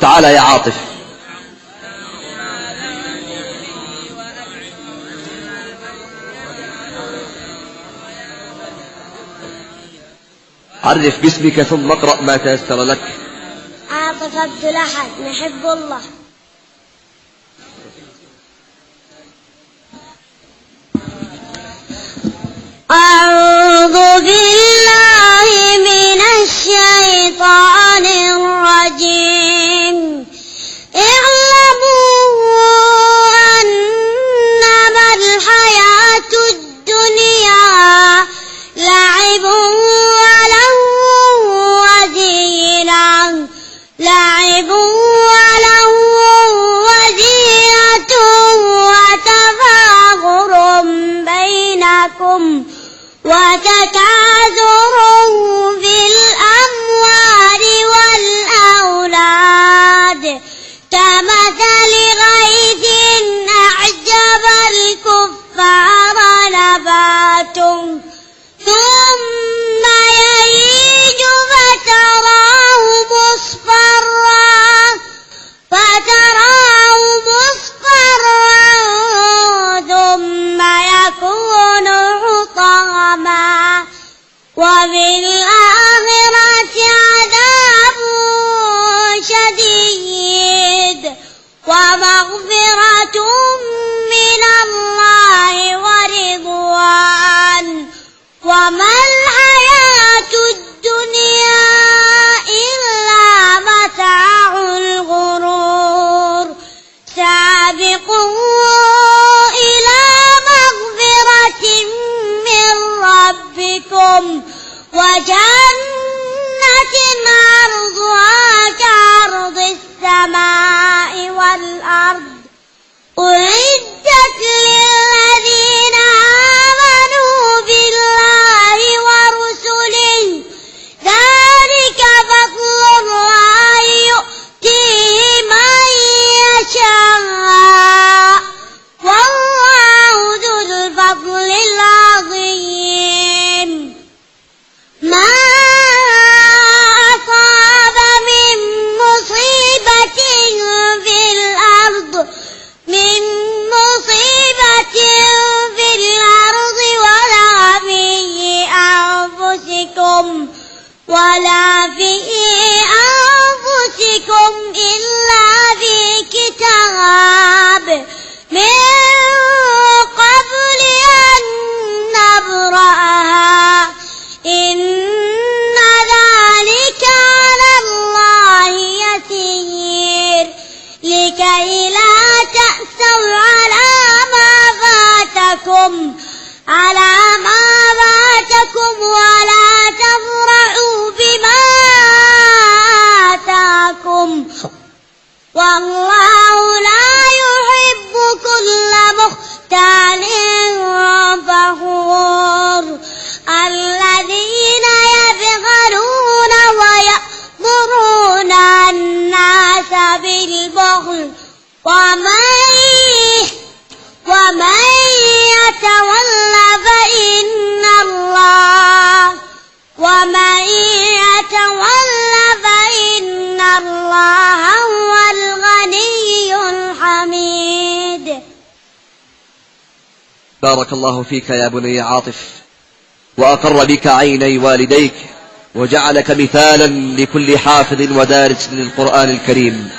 تعال يا عاطف. عرف باسمك ثم اقرأ ما تيسر لك. عاطف عبد الأحد، نحب الله. أعوذ بالله من الشيطان الرجيم. اعلموا أنما الحياة الدنيا لعب وزينة وتفاخر بينكم وتكاثر في الأموال والأولاد كمثل غيث أعجب الكفار نباته ثم يهيج فتراه مصفرا ثم يكون حطاما وفي الآخرة عذاب شديد ومغفرة من الله ورضوان وما الحياة الدنيا إلا متاع الغرور. سابقوا إلى مغفرة من ربكم وجنة عرضها كعرض السماء والأرض أعدت للذين آمنوا بالله ورسله ذلك فضل الله يؤتيه من يشاء والله ذو الفضل العظيم. ما أصاب من مصيبة في الأرض ولا في أنفسكم إلا في كتاب من قبل أن نبرأها إن ذلك على الله يسير لكي لا تأسوا على ما فاتكم ولا تفرحوا بما آتاكم والله لا يحب كل مختال فخور. الذين يبخلون ويأمرون الناس بالبخل ومن يتولى فإن الله هو الغني الحميد. بارك الله فيك يا بني عاطف، وأقر بك عيني والديك، وجعلك مثالا لكل حافظ ودارس للقرآن الكريم.